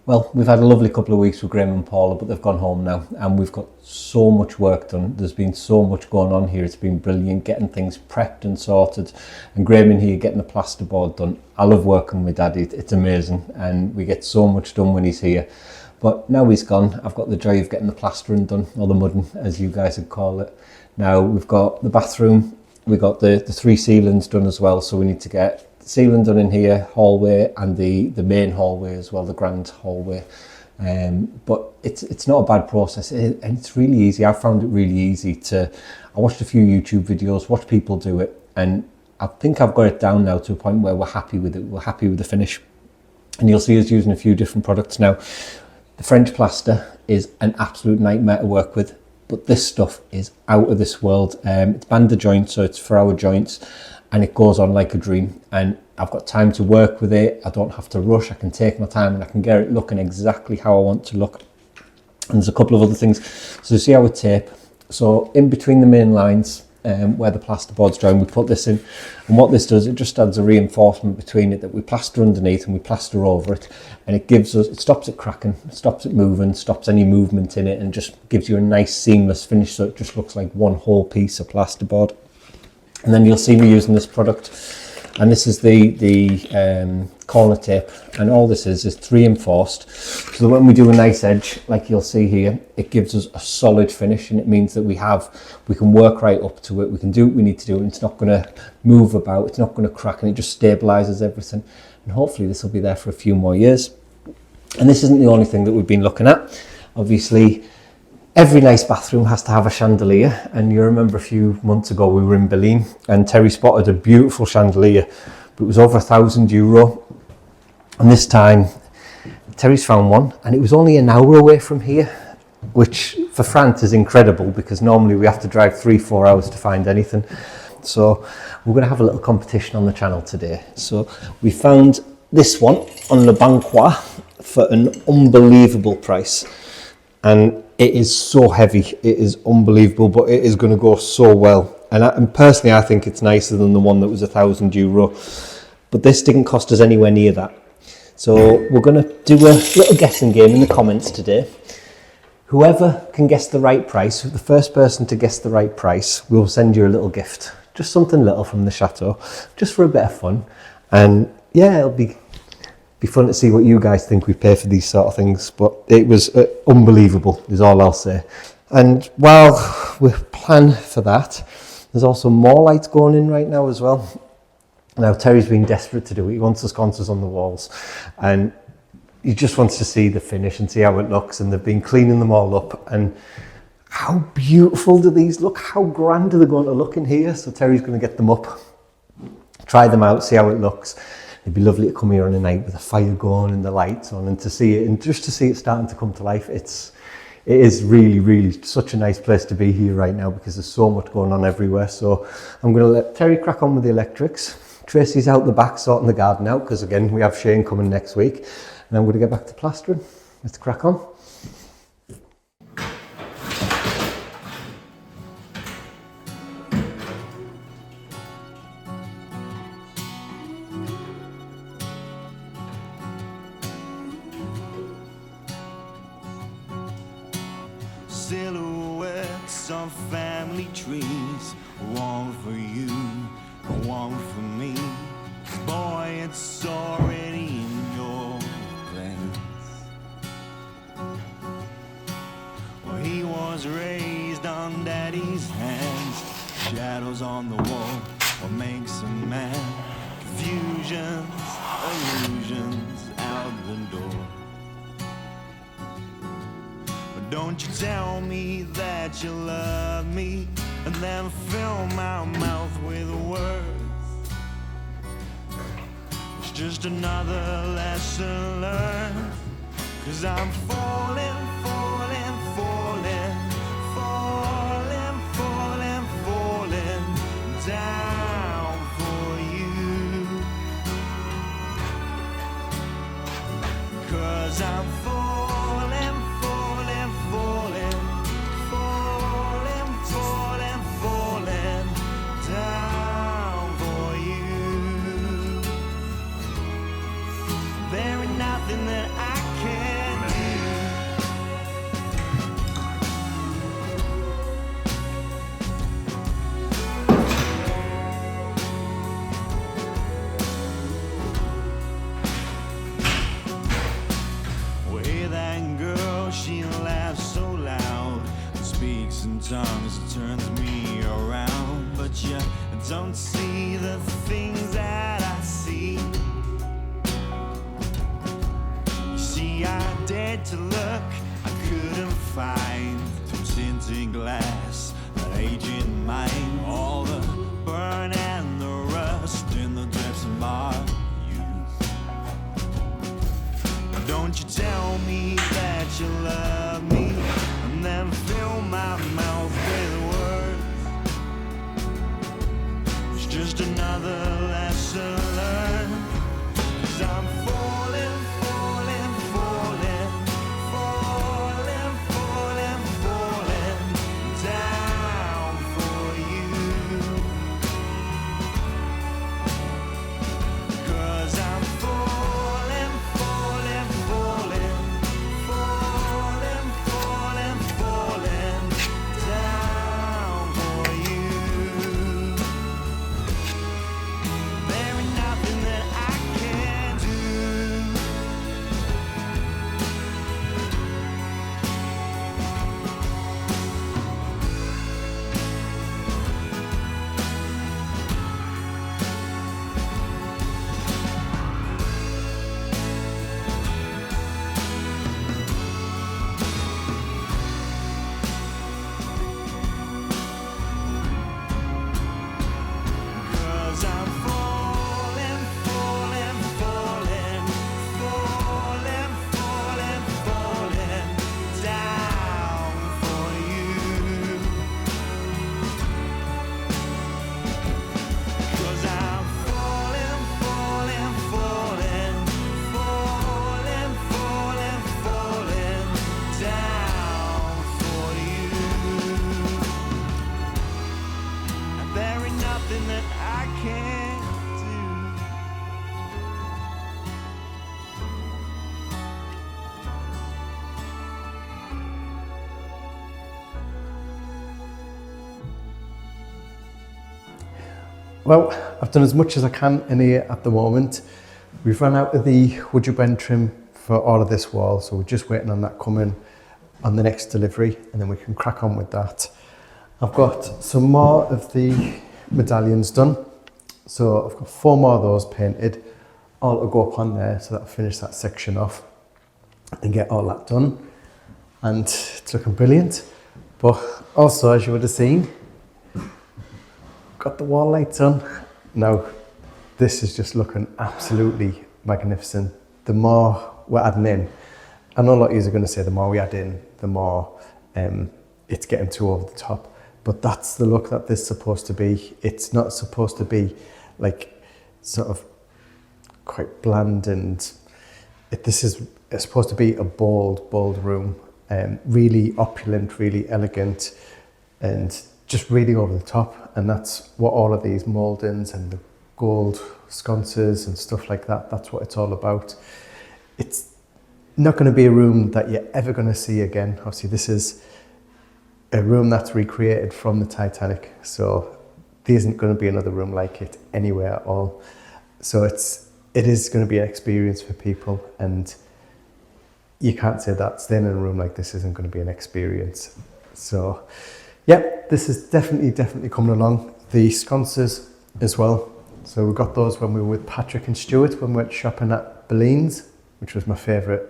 Well, we've had a lovely couple of weeks with Graham and Paula, but they've gone home now, and we've got so much work done. There's been so much going on here. It's been brilliant getting things prepped and sorted, and Graham in here getting the plasterboard done. I love working with Daddy. It's amazing, and we get so much done when he's here. But now he's gone, I've got the joy of getting the plastering done, or the mudding, as you guys would call it. Now we've got the bathroom, we've got the 3 ceilings done as well, so we need to get ceiling done in here, hallway, and the main hallway as well, the grand hallway. But it's not a bad process, and it's really easy. I found it really easy I watched a few YouTube videos, watched people do it, and I think I've got it down now to a point where we're happy with it. We're happy with the finish, and you'll see us using a few different products now. The French plaster is an absolute nightmare to work with, but this stuff is out of this world. It's banded joint, so it's for our joints, and it goes on like a dream, and I've got time to work with it. I don't have to rush. I can take my time, and I can get it looking exactly how I want to look. And there's a couple of other things. So you see our tape, so in between the main lines where the plasterboard's joined, we put this in, and what this does, it just adds a reinforcement between it that we plaster underneath and we plaster over it, and it stops it cracking, stops it moving, stops any movement in it, and just gives you a nice seamless finish, so it just looks like one whole piece of plasterboard. And then you'll see me using this product, and this is the corner tape, and all this is 3-enforced, so that when we do a nice edge, like you'll see here, it gives us a solid finish, and it means that we can work right up to it, we can do what we need to do, and it's not going to move about, it's not going to crack, and it just stabilizes everything. And hopefully this will be there for a few more years. And this isn't the only thing that we've been looking at. Obviously, every nice bathroom has to have a chandelier, and you remember a few months ago we were in Berlin and Terry spotted a beautiful chandelier, but it was over €1,000, and this time Terry's found one, and it was only an hour away from here, which for France is incredible, because normally we have to drive 3-4 hours to find anything. So we're going to have a little competition on the channel today. So we found this one on Le Banquois for an unbelievable price, and it is so heavy, it is unbelievable, but it is going to go so well. And personally, I think it's nicer than the one that was €1,000, but this didn't cost us anywhere near that. So we're going to do a little guessing game in the comments today. Whoever can guess the right price, the first person to guess the right price, we'll send you a little gift, just something little from the Chateau, just for a bit of fun. And yeah, it'll be fun to see what you guys think we pay for these sort of things, but it was unbelievable is all I'll say. And while we plan for that, there's also more lights going in right now as well. Now Terry's been desperate to do it. He wants the sconces on the walls, and he just wants to see the finish and see how it looks, and they've been cleaning them all up, and how beautiful do these look, how grand are they going to look in here. So Terry's going to get them up, try them out, see how it looks. It'd be lovely to come here on a night with a fire going and the lights on, and to see it, and just to see it starting to come to life. It is really, really such a nice place to be here right now, because there's so much going on everywhere. So I'm going to let Terry crack on with the electrics. Tracy's out the back sorting the garden out, because again we have Shane coming next week, and I'm going to get back to plastering. Let's crack on. Silhouettes of family trees, one for you and one for me. Boy, it's already in your plans. Well, he was raised on Daddy's hands. Shadows on the wall, what makes a man? Confusions, illusions out the door. Don't you tell me that you love me and then fill my mouth with words. It's just another lesson learned, 'cause I'm falling, falling, falling, falling, falling, falling down for you. 'Cause I'm falling, that I can't tongue as it turns me around, but you don't see the things that I see. You see, I dared to look, I couldn't find through tinted glass that aging mind. All the burn and the rust in the depths of my youth. Don't you tell me that you love me and then fill my mouth with words. It's just another lesson learned. 'Cause I'm falling, falling, falling, falling, falling, falling down for you. 'Cause I'm falling, falling, falling, falling, falling, falling down for you. There ain't nothing that I can do. Cause I'm falling, falling, falling, falling, falling, falling down for you. 'Cause I'm falling, falling, falling, falling, falling, falling down for you. And there ain't nothing that I can't do. Well, I've done as much as I can in here at the moment. We've run out of the wood bend trim for all of this wall, so we're just waiting on that coming on the next delivery, and then we can crack on with that. I've got some more of the medallions done, so I've got 4 more of those painted, all to go up on there, so that'll finish that section off and get all that done, and it's looking brilliant. But also, as you would have seen, got the wall lights on. Now, this is just looking absolutely magnificent. The more we're adding in, I know a lot of you are going to say the more we add in, the more it's getting too over the top. But that's the look that this is supposed to be. It's not supposed to be like sort of quite bland, and it's supposed to be a bold room. Really opulent, really elegant, and just really over the top. And that's what all of these mouldings and the gold sconces and stuff like that, that's what it's all about. It's not going to be a room that you're ever going to see again. Obviously, this is a room that's recreated from the Titanic, so there isn't going to be another room like it anywhere at all. So it is going to be an experience for people, and you can't say that staying in a room like this isn't going to be an experience. So yeah, this is definitely coming along. The sconces as well. So we got those when we were with Patrick and Stuart when we went shopping at Bellines, which was my favourite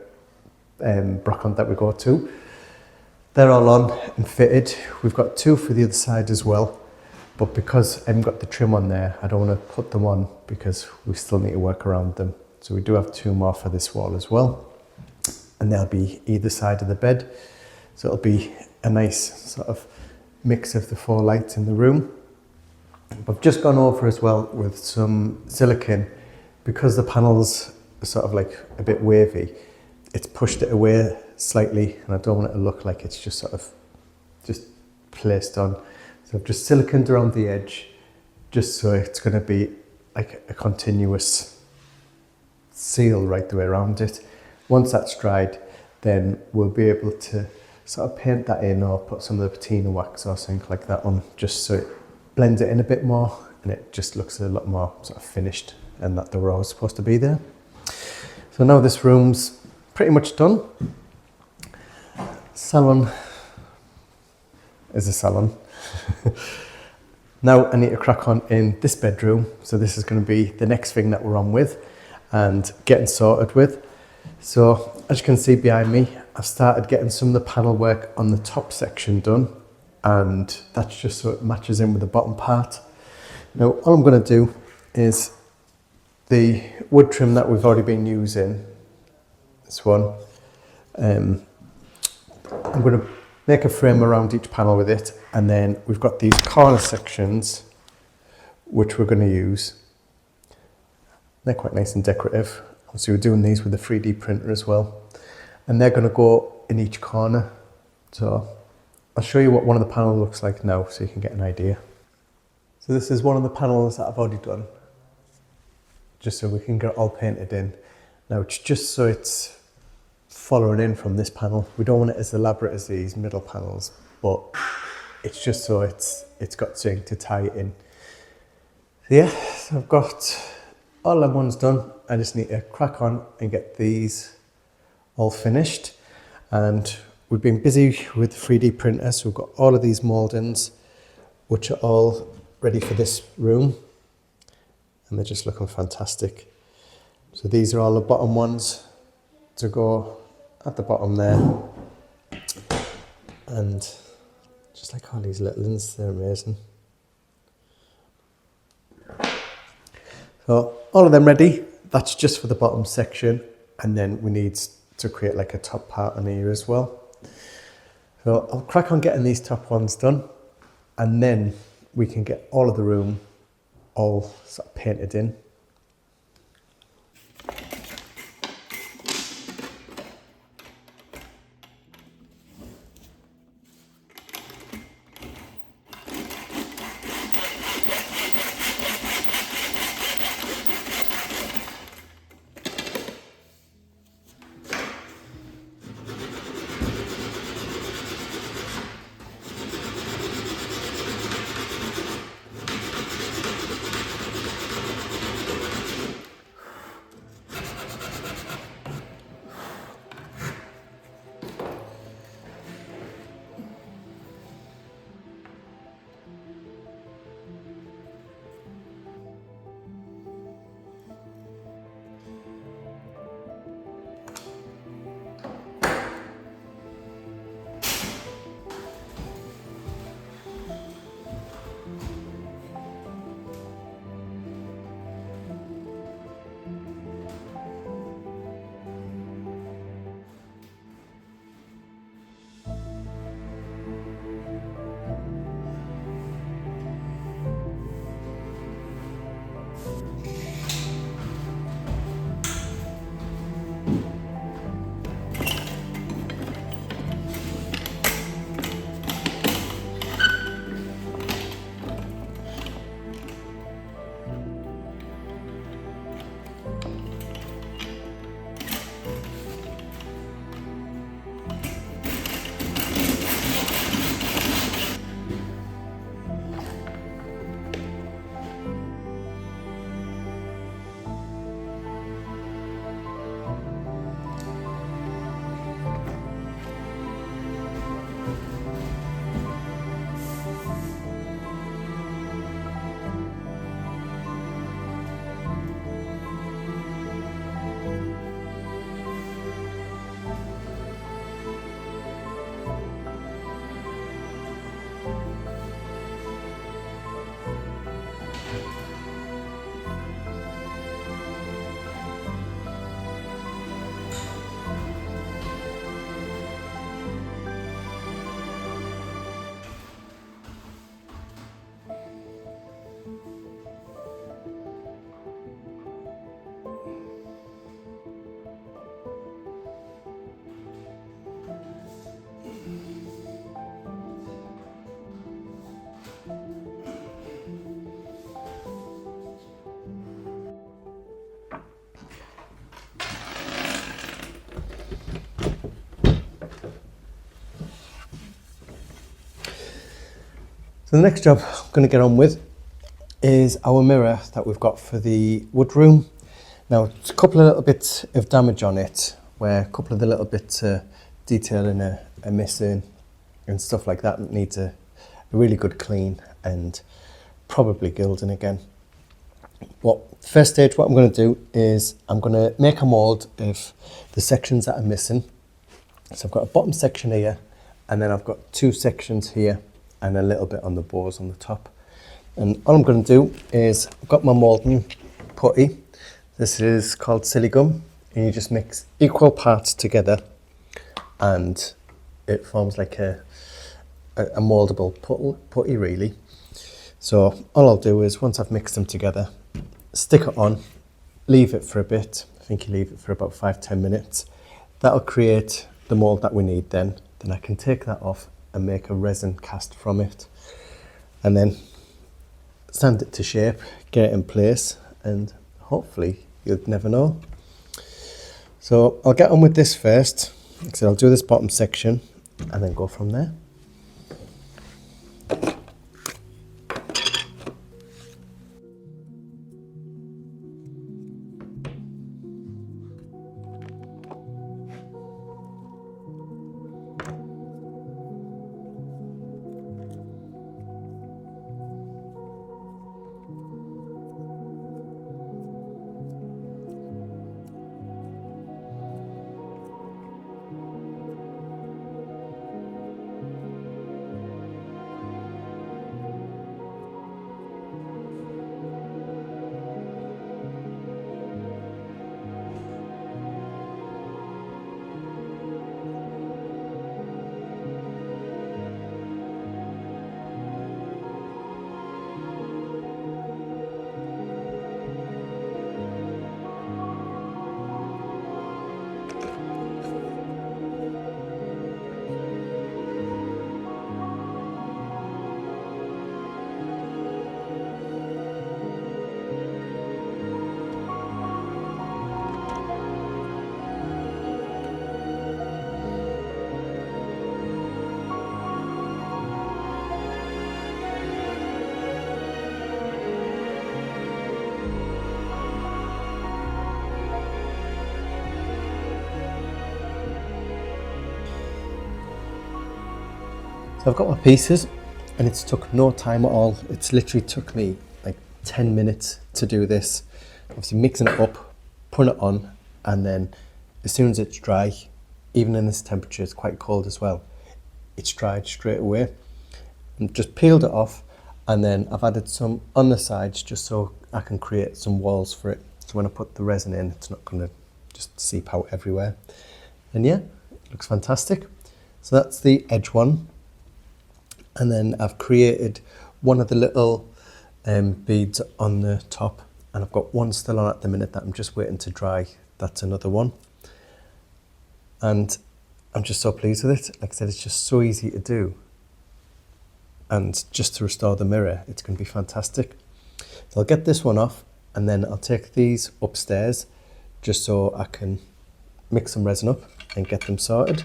brocante that we go to. They're all on and fitted. We've got 2 for the other side as well, but because I haven't got the trim on there, I don't want to put them on because we still need to work around them. So we do have 2 more for this wall as well, and they'll be either side of the bed. So it'll be a nice sort of mix of the 4 lights in the room. I've just gone over as well with some silicone, because the panels are sort of like a bit wavy. It's pushed it away slightly, and I don't want it to look like it's just sort of just placed on. So I've just siliconed around the edge, just so it's going to be like a continuous seal right the way around it. Once that's dried, then we'll be able to sort of paint that in or put some of the patina wax or something like that on, just so it blends it in a bit more and it just looks a lot more sort of finished, and that the row is supposed to be there. So now this room's pretty much done. Salon is a salon. Now I need to crack on in this bedroom. So this is going to be the next thing that we're on with and getting sorted with. So as you can see behind me, I've started getting some of the panel work on the top section done, and that's just so it matches in with the bottom part. Now all I'm going to do is the wood trim that we've already been using, this one, I'm going to make a frame around each panel with it, and then we've got these corner sections which we're going to use. They're quite nice and decorative. Obviously we're doing these with the 3D printer as well, and they're going to go in each corner. So I'll show you what one of the panels looks like now so you can get an idea. So this is one of the panels that I've already done, just so we can get it all painted in. Now it's just so it's following in from this panel. We don't want it as elaborate as these middle panels, but it's just so it's got something to tie it in. So yeah, so I've got all them ones done. I just need to crack on and get these all finished. And we've been busy with the 3D printer, so we've got all of these mouldings which are all ready for this room, and they're just looking fantastic. So these are all the bottom ones to go at the bottom there, and just like all these little ones, they're amazing. So all of them ready. That's just for the bottom section, and then we need to create like a top part on here as well. So I'll crack on getting these top ones done, and then we can get all of the room all sort of painted in. So the next job I'm going to get on with is our mirror that we've got for the wood room. Now, it's a couple of little bits of damage on it, where a couple of the little bits of detailing are missing. and stuff like that. It needs a really good clean and probably gilding again. But first stage, what I'm going to do is I'm going to make a mould of the sections that are missing. So I've got a bottom section here, and then I've got 2 sections here and a little bit on the bows on the top. And all I'm going to do is I've got my moulding putty. This is called Silicone, and you just mix equal parts together and it forms like a mouldable putty really. So all I'll do is once I've mixed them together, stick it on, leave it for a bit. I think you leave it for about 5-10 minutes. That'll create the mould that we need then. Then I can take that off and make a resin cast from it. And then sand it to shape, get it in place, and hopefully you'll never know. So I'll get on with this first. So I'll do this bottom section and then go from there. So I've got my pieces and it's took no time at all. It's literally took me like 10 minutes to do this. Obviously mixing it up, putting it on, and then as soon as it's dry, even in this temperature, it's quite cold as well, it's dried straight away. And just peeled it off, and then I've added some on the sides just so I can create some walls for it. So when I put the resin in, it's not going to just seep out everywhere. And yeah, it looks fantastic. So that's the edge one. And then I've created one of the little beads on the top, and I've got one still on at the minute that I'm just waiting to dry. That's another one. And I'm just so pleased with it. Like I said, it's just so easy to do. And just to restore the mirror, it's going to be fantastic. So I'll get this one off, and then I'll take these upstairs just so I can mix some resin up and get them sorted.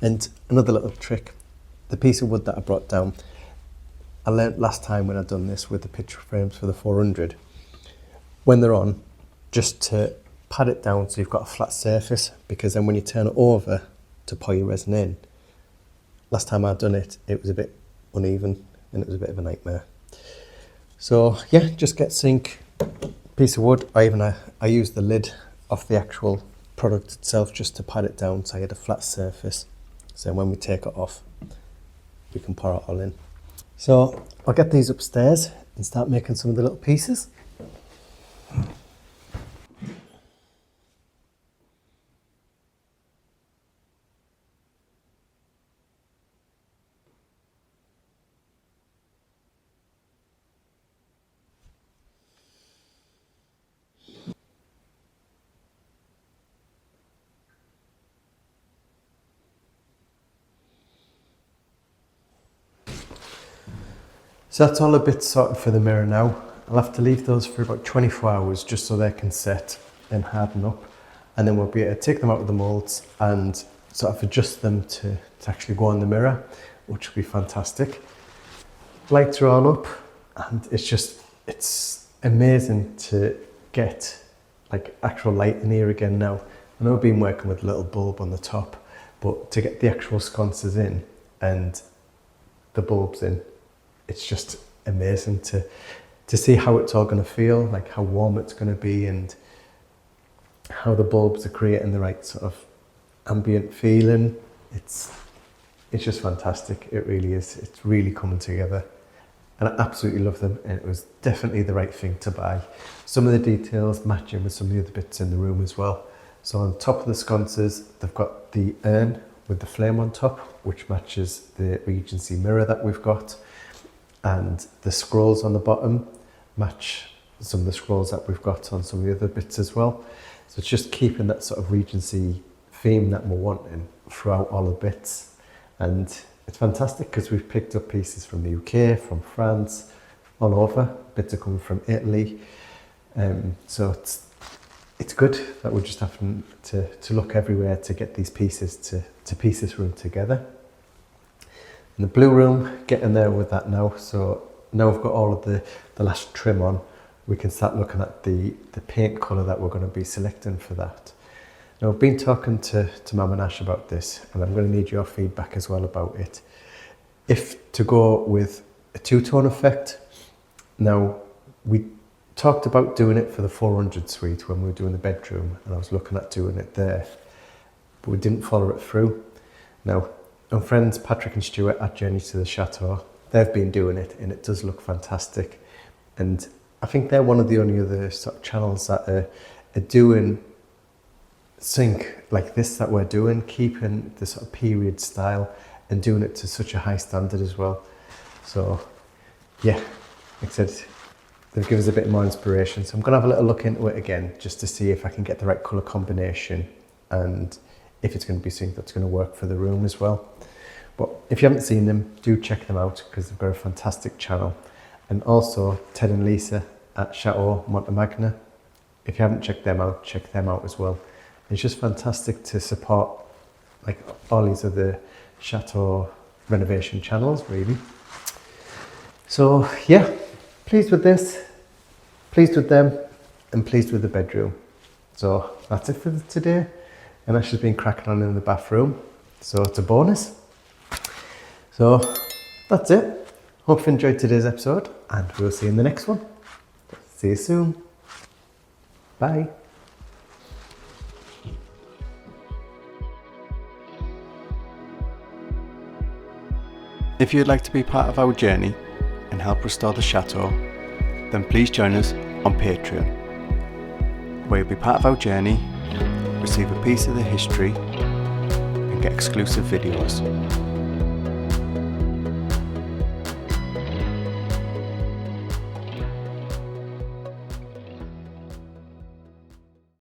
And another little trick, the piece of wood that I brought down, I learnt last time when I'd done this with the picture frames for the 400, when they're on, just to pat it down so you've got a flat surface, because then when you turn it over to pour your resin in, last time I'd done it, it was a bit uneven and it was a bit of a nightmare. So yeah, just get sink, piece of wood. I used the lid off the actual product itself just to pat it down so I had a flat surface. So when we take it off, we can pour it all in. So I'll get these upstairs and start making some of the little pieces. So that's all a bit sorted for the mirror now. I'll have to leave those for about 24 hours just so they can set and harden up. And then we'll be able to take them out of the moulds and sort of adjust them to actually go on the mirror, which will be fantastic. Lights are all up, and it's amazing to get like actual light in here again now. I know I've been working with a little bulb on the top, but to get the actual sconces in and the bulbs in, it's just amazing to see how it's all going to feel, like how warm it's going to be and how the bulbs are creating the right sort of ambient feeling. It's just fantastic. It really is. It's really coming together. And I absolutely love them, and it was definitely the right thing to buy. Some of the details matching with some of the other bits in the room as well. So on top of the sconces, they've got the urn with the flame on top, which matches the Regency mirror that we've got. And the scrolls on the bottom match some of the scrolls that we've got on some of the other bits as well. So it's just keeping that sort of Regency theme that we're wanting throughout all the bits. And it's fantastic because we've picked up pieces from the UK, from France, all over. Bits are coming from Italy. So it's good that we're just having to look everywhere to get these pieces to piece this room together. In the blue room, getting there with that now. So now we've got all of the last trim on, we can start looking at the paint colour that we're going to be selecting for that. Now I've been talking to Mum and Ash about this, and I'm going to need your feedback as well about it. If to go with a two-tone effect, now we talked about doing it for the 400 suite when we were doing the bedroom, and I was looking at doing it there, but we didn't follow it through. Now our friends Patrick and Stuart at Journey to the Chateau, they've been doing it and it does look fantastic. And I think they're one of the only other sort of channels that are doing sync like this that we're doing, keeping the sort of period style and doing it to such a high standard as well. So yeah, like I said, they've given us a bit more inspiration. So I'm going to have a little look into it again just to see if I can get the right colour combination and if it's going to be something that's going to work for the room as well. But if you haven't seen them, do check them out because they've got a fantastic channel. And also Ted and Lesa at Chateau Montemagna. If you haven't checked them out as well. It's just fantastic to support like all these other Chateau renovation channels, really. So yeah, pleased with this, pleased with them, and pleased with the bedroom. So that's it for today. And Ash has been cracking on in the bathroom, so it's a bonus. So that's it. Hope you enjoyed today's episode, and we'll see you in the next one. See you soon. Bye. If you'd like to be part of our journey and help restore the chateau, then please join us on Patreon, where you'll be part of our journey, receive a piece of the history, and get exclusive videos.